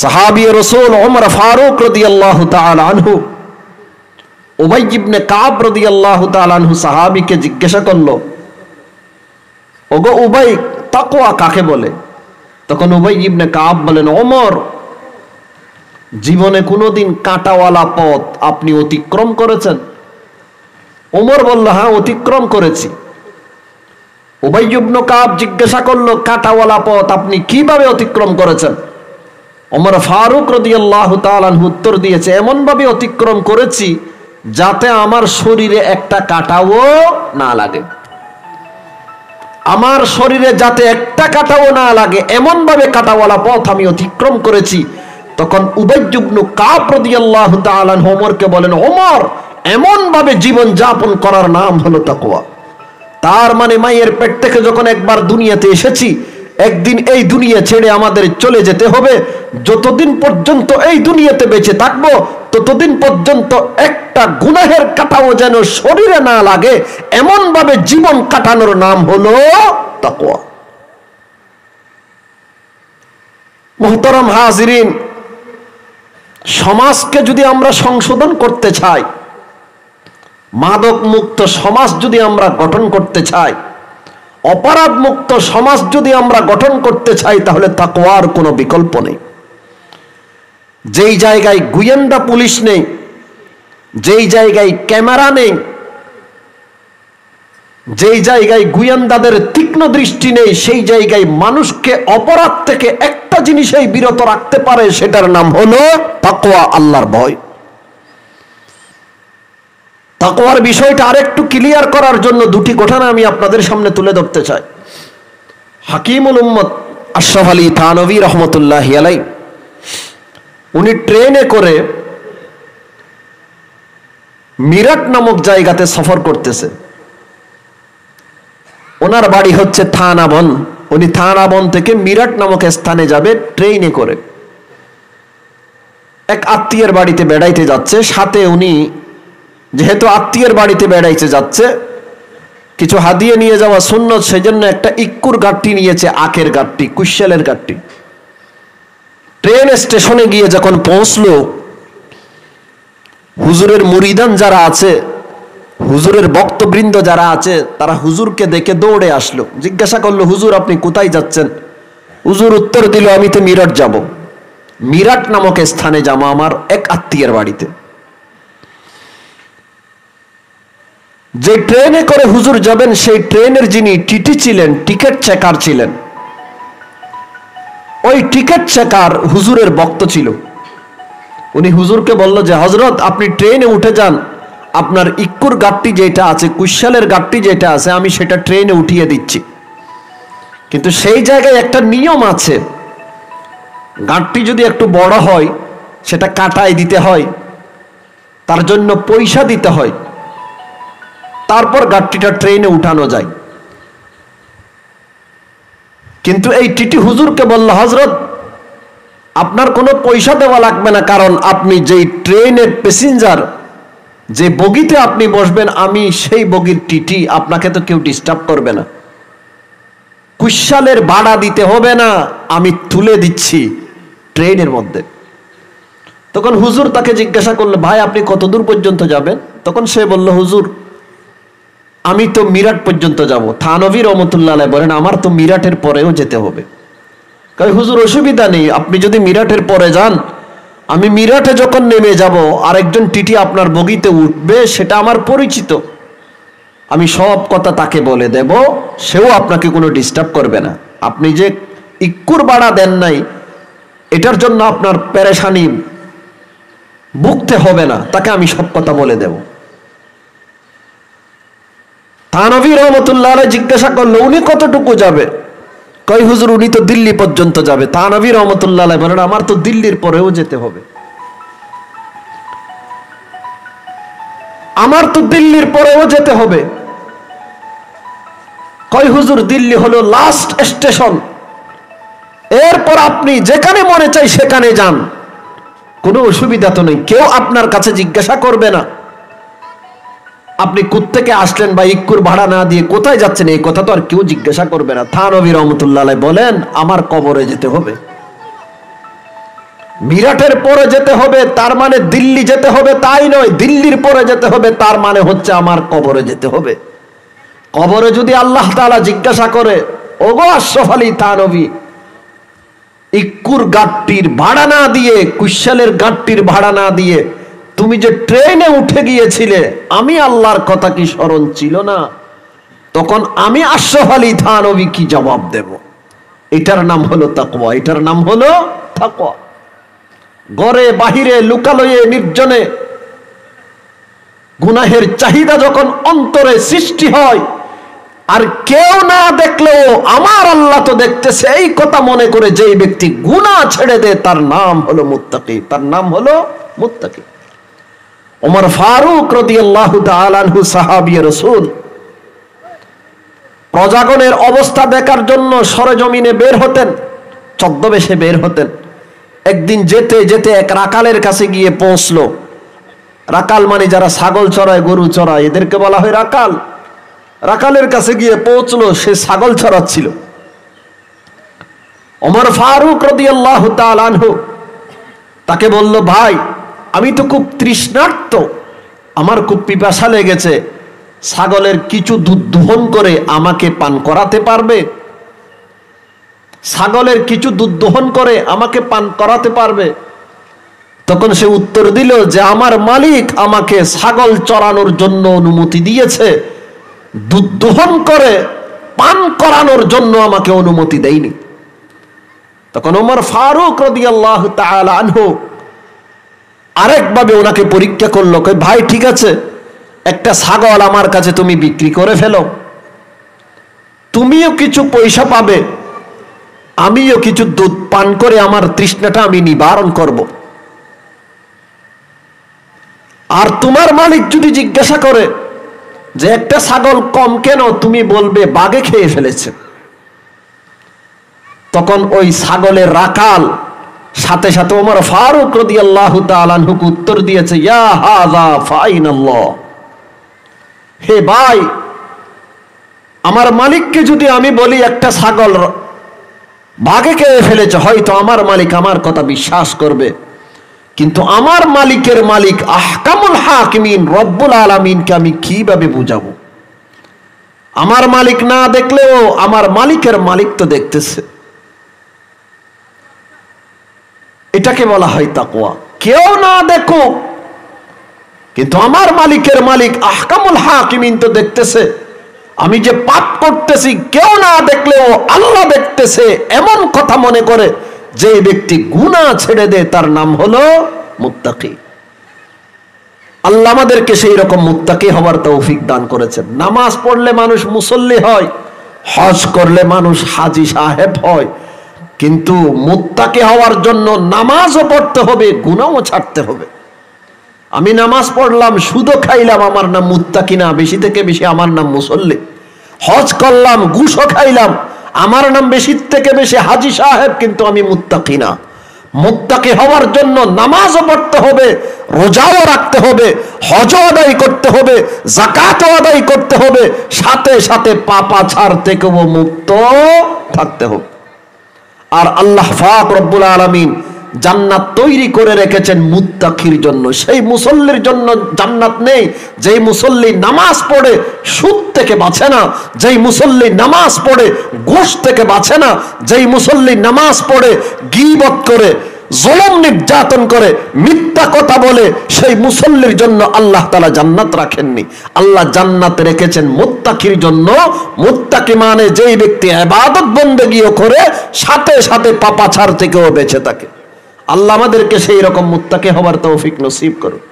সাহাবী রাসূল ওমর ফারুক রাদিয়াল্লাহু তাআলা আনহু উবাই ইবনে কাব রাদিয়াল্লাহু তাআলা আনহু সাহাবীকে জিজ্ঞাসা করলো, ওগো উবাই, তাকওয়া কাকে বলে? তখন উবাই ইবনে কাব বলেন, ওমর, জীবনে কোনোদিন কাঁটাওয়ালা পথ আপনি অতিক্রম করেছেন? ওমর বলল, হ্যাঁ, অতিক্রম করেছি। উবাই ইবনে কাব জিজ্ঞাসা করলো, কাঁটাওয়ালা পথ আপনি কিভাবে অতিক্রম করেছেন? ওমর ফারুক রাদিয়াল্লাহু তাআলা আনহু উত্তর দিয়েছে, এমন ভাবে অতিক্রম করেছি যাতে আমার শরীরে একটা কাঁটাও না লাগে। আমার শরীরে যাতে একটা কাঁটাও না লাগে এমন ভাবে কাঁটাওয়ালা পথ আমি অতিক্রম করেছি। তখন উবাই ইবনে কাব রাদিয়াল্লাহু তাআলা আনহু ওমরকে বলেন, ওমর, এমন ভাবে জীবন যাপন করার নাম হলো তাকওয়া। তার মানে মায়ের পেট থেকে যখন একবার দুনিয়াতে এসেছি, একদিন এই দুনিয়া ছেড়ে আমাদের চলে যেতে হবে। যতদিন পর্যন্ত এই দুনিয়াতে বেঁচে থাকবো ততদিন পর্যন্ত একটা গুনাহের কাঁটাও যেন শরীরে না লাগে এমন ভাবে জীবন কাটানোর নাম হলো তাকওয়া। মুহতারাম হাজিরিন, সমাজকে যদি আমরা সংশোধন করতে চাই, মাদক মুক্ত সমাজ যদি আমরা গঠন করতে চাই, অপরাধ মুক্ত সমাজ যদি আমরা গঠন করতে চাই, তাহলে তাকওয়ার কোনো বিকল্প নেই। যেই জায়গায় গোয়েন্দা পুলিশ নেই, যেই জায়গায় ক্যামেরা নেই, যেই জায়গায় গোয়েন্দাদের তীক্ষ্ণ দৃষ্টি নেই, সেই জায়গায় মানুষকে অপরাধ থেকে একটা জিনিসেই বিরত রাখতে পারে, সেটার নাম হলো তাকওয়া, আল্লাহর ভয়। তাকওয়ার বিষয়টা আরেকটু ক্লিয়ার করার জন্য দুটি ঘটনা আমি আপনাদের সামনে তুলে ধরতে চাই। হাকিমুল উম্মত আশরাফ আলী থানভী রহমতুল্লাহি আলাইহি, উনি ট্রেনে করে মিরাট নামক জায়গাতে সফর করতেছে। ওনার বাড়ি হচ্ছে থানাবন। উনি থানাবন থেকে মিরাট নামক স্থানে যাবে ট্রেনে করে। এক আত্মীয়ের বাড়িতে বেড়াইতে যাচ্ছে, সাথে উনি যেহেতু আত্মীয়ের বাড়িতে বেড়াইতে যাচ্ছে, কিছু হাদিয়ে নিয়ে যাওয়া সুন্নত, সেই জন্য একটা ইক্কুর গাঠটি নিয়েছে, আখের গাঠটি, কুশালের গাঠটি। ট্রেন স্টেশনে গিয়ে যখন পৌঁছলো, হুজুরের মুরিদান যারা আছে, হুজুরের ভক্তবৃন্দ যারা আছে, তারা হুজুরকে দেখে দৌড়ে আসলো, জিজ্ঞাসা করলো, হুজুর আপনি কোথায় যাচ্ছেন? হুজুর উত্তর দিল, আমি তো মিরাট যাব, মিরাট নামক স্থানে যাবো আমার এক আত্মীয়ের বাড়িতে। যে ট্রেনে করে হুজুর যাবেন, সেই ট্রেনের যিনি টিটি ছিলেন, টিকিট চেকার ছিলেন, ওই টিকিট চেকার হুজুরের ভক্ত ছিল। উনি হুজুরকে বলল যে, হযরত আপনি ট্রেনে উঠে যান, আপনার ইক্কুর গাঠটি যেটা আছে, কুশালের গাঠটি যেটা আছে, আমি সেটা ট্রেনে উঠিয়ে দিচ্ছি। কিন্তু সেই জায়গায় একটা নিয়ম আছে, গাঠটি যদি একটু বড় হয় সেটা কাটায় দিতে হয়, তার জন্য পয়সা দিতে হয়, তারপর গাঠটিটা ট্রেনে উঠানো যায়। কিন্তু এই টিটি হুজুরকে বলল, হযরত আপনার কোনো পয়সা দেওয়া লাগবে না, কারণ আপনি যেই ট্রেনের প্যাসেঞ্জার, যে বগিতে আপনি বসবেন, আমি সেই বগির টিটি, আপনাকে তো কেউ ডিস্টার্ব করবে না, কুশালের ভাড়া দিতে হবে না, আমি তুলে দিচ্ছি ট্রেনের মধ্যে। তখন হুজুর তাকে জিজ্ঞাসা করলো, ভাই আপনি কত দূর পর্যন্ত যাবেন? তখন সে বলল, হুজুর আমি তো মিরাট পর্যন্ত যাব। থানভী রহমতুল্লাহ আলাইহি বলেন, আমার তো মিরাটের পরেও যেতে হবে। কয়, হুজুর অসুবিধা নেই, আপনি যদি মিরাটের পরে যান, আমি মিরাটে যখন নেমে যাব আরেকজন টিটি আপনার বগিতে উঠবে, সেটা আমার পরিচিত, আমি সব কথা তাকে বলে দেব, সেও আপনাকে কোনো ডিস্টার্ব করবে না। আপনি যে ইক্কুর ভাড়া দেন নাই, এটার জন্য আপনার পেরেশানি ভুগতে হবে না, তাকে আমি সব কথা বলে দেব। থানভী রহমতুল্লাহ আলাইহি জিজ্ঞাসা করলো, উনি কতটুকু যাবে? কয়, হুজুর উনি তো দিল্লি পর্যন্ত যাবে। থানভী রহমতুল্লাহ আলাইহি বলেন, আমার তো দিল্লির পরেও যেতে হবে, আমার তো দিল্লির পরেও যেতে হবে। কয়, হুজুর দিল্লি হলো লাস্ট স্টেশন, এরপর আপনি যেখানে মনে চাই সেখানে যান, কোনো অসুবিধা তো নেই, কেউ আপনার কাছে জিজ্ঞাসা করবে না আপনি কোত্থেকে আসলেন বা ইক্কুর ভাড়া না দিয়ে কোথায় যাচ্ছেন, এই কথা তো আর কেউ জিজ্ঞাসা করবে না। থানভী রহমতুল্লাহ আলাইহি বলেন, আমার কবরে যেতে হবে। মিরাটের পরে যেতে হবে তার মানে দিল্লি যেতে হবে তাই নয়, দিল্লির পরে যেতে হবে তার মানে হচ্ছে আমার কবরে যেতে হবে। কবরে যদি আল্লাহ তাআলা জিজ্ঞাসা করে, ওগো আশরাফ আলী থানভী, ইক্কুর গাট্টির ভাড়া না দিয়ে, কুশালের গাট্টির ভাড়া না দিয়ে তুমি যে ট্রেনে উঠে গিয়েছিলে, আমি আল্লাহর কথা কি স্মরণ ছিল না? তখন আমি আশরাফ আলী থানভী কি জবাব দেব? এটার নাম হলো তাকওয়া, এটার নাম হলো তাকওয়া। ঘরে বাহিরে লুকালয়ে নির্জনে গুনাহের চাহিদা যখন অন্তরে সৃষ্টি হয়, আর কেউ না দেখলেও আমার আল্লাহ তো দেখতেছে, এই কথা মনে করে যেই ব্যক্তি গুনাহ ছেড়ে দেয় তার নাম হলো মুত্তাকি, তার নাম হলো মুত্তাকি। ওমর ফারুক রাদিয়াল্লাহু তাআলা আনহু সাহাবী রাসূল, প্রজাগণের অবস্থা দেখার জন্য সরেজমিনে বের হতেন, ছদ্মবেশে বের হতেন। একদিন যেতে যেতে এক রাকালের কাছে গিয়ে পৌঁছলো। রাকাল মানে যারা ছাগল চড়ায়, গরু চড়ায়, এদেরকে বলা হয় রাকাল। রাকালের কাছে গিয়ে পৌঁছলো, সে ছাগল চড়াচ্ছিল। ওমর ফারুক রাদিয়াল্লাহু তাআলা আনহু তাকে বলল, ভাই আমি তো খুব তৃষ্ণার্ত, আমার খুব পিপাসা লেগেছে, ছাগলের কিছু দুধ দোহন করে আমাকে পান করাতে পারবে? ছাগলের কিছু দুধ দোহন করে আমাকে পান করাতে পারবে? তখন সে উত্তর দিল যে, আমার মালিক আমাকে ছাগল চড়ানোর জন্য অনুমতি দিয়েছে, দুধ দোহন করে পান করানোর জন্য আমাকে অনুমতি দেয়নি। তখন ওমর ফারুক রাদিয়াল্লাহু তাআলা আনহু আরেকভাবে ওনাকে পরীক্ষা করলো, ভাই ঠিক আছে, একটা ছাগল আমার কাছে তুমি বিক্রি করে ফেলো, তুমিও কিছু পয়সা পাবে, আমিও কিছু দুধ পান করে আমার তৃষ্ণাটা আমি নিবারণ করব। আর তোমার মালিক যদি জিজ্ঞাসা করে যে একটা ছাগল কম কেন, তুমি বলবে বাঘে খেয়ে ফেলেছে। তখন ওই ছাগলের রাকাল সাথে সাথে ওমর ফারুক রাদিয়াল্লাহু তাআলা আনহুকে উত্তর দিয়েছে, ইয়া হাযা ফাইনাল্লাহ, হে ভাই, আমার মালিককে যদি আমি বলি একটা ছাগল বাঘে খেয়ে ফেলেছে, হয়তো আমার মালিক আমার কথা বিশ্বাস করবে, কিন্তু আমার মালিকের মালিক আহকামুল হাকিমিন রব্বুল আলামিনকে আমি কিভাবে বুঝাবো? আমার মালিক না দেখলেও আমার মালিকের মালিক তো দেখতেছে। এটাকে বলা হয় তাকওয়া। কেউ না দেখো, কিন্তু আমার মালিকের মালিক আহকামুল হাকিমিন তো দেখতেছে। আমি যে পাপ করতেছি কেউ না দেখলেও আল্লাহ দেখতেছে, এমন কথা মনে করে যে ব্যক্তি গুনাহ ছেড়ে দেয় তার নাম হলো মুত্তাকি। আল্লাহ আমাদেরকে সেই রকম মুত্তাকি হওয়ার তৌফিক দান করেছেন। নামাজ পড়লে মানুষ মুসল্লি হয়, হজ করলে মানুষ হাজী সাহেব হয়, কিন্তু মুত্তাকি হওয়ার জন্য নামাজও পড়তে হবে, গুনাহও ছাড়তে হবে। আমি নামাজ পড়লাম, সুদও খাইলাম, আমার নাম মুত্তাকি না, বেশি থেকে বেশি আমার নাম মুসল্লি। হজ করলাম, ঘুষও খাইলাম, আমার নাম বেশি থেকে বেশি হাজী সাহেব, কিন্তু আমি মুত্তাকি না। মুত্তাকি হওয়ার জন্য নামাজও পড়তে হবে, রোজাও রাখতে হবে, হজও আদায় করতে হবে, যাকাতও আদায় করতে হবে, সাথে সাথে পাপাচার থেকেও মুক্ত থাকতে হবে। আর আল্লাহ পাক রব্বুল আলামিন জান্নাত তৈরি করে রেখেছেন মুত্তাকির জন্য। সেই মুসল্লির জন্য জান্নাত নেই যেই মুসল্লি নামাজ পড়ে সুদ থেকে বাঁচে না, যেই মুসল্লি নামাজ পড়ে ঘুষ থেকে বাঁচে না, যেই মুসল্লি নামাজ পড়ে গীবত করে, জুলুম নির্যাতন করে, মিথ্যা কথা বলে, সেই মুসল্লির জন্য আল্লাহ তাআলা জান্নাত রাখেননি। আল্লাহ জান্নাত রেখেছেন মুত্তাকির জন্য। মুত্তাকি মানে যেই ব্যক্তি ইবাদত বন্দেগীও করে, সাথে সাথে পাপাচার থেকেও বেঁচে থাকে। আল্লাহ আমাদেরকে সেই রকম মুত্তাকি হওয়ার তৌফিক নসিব করুন।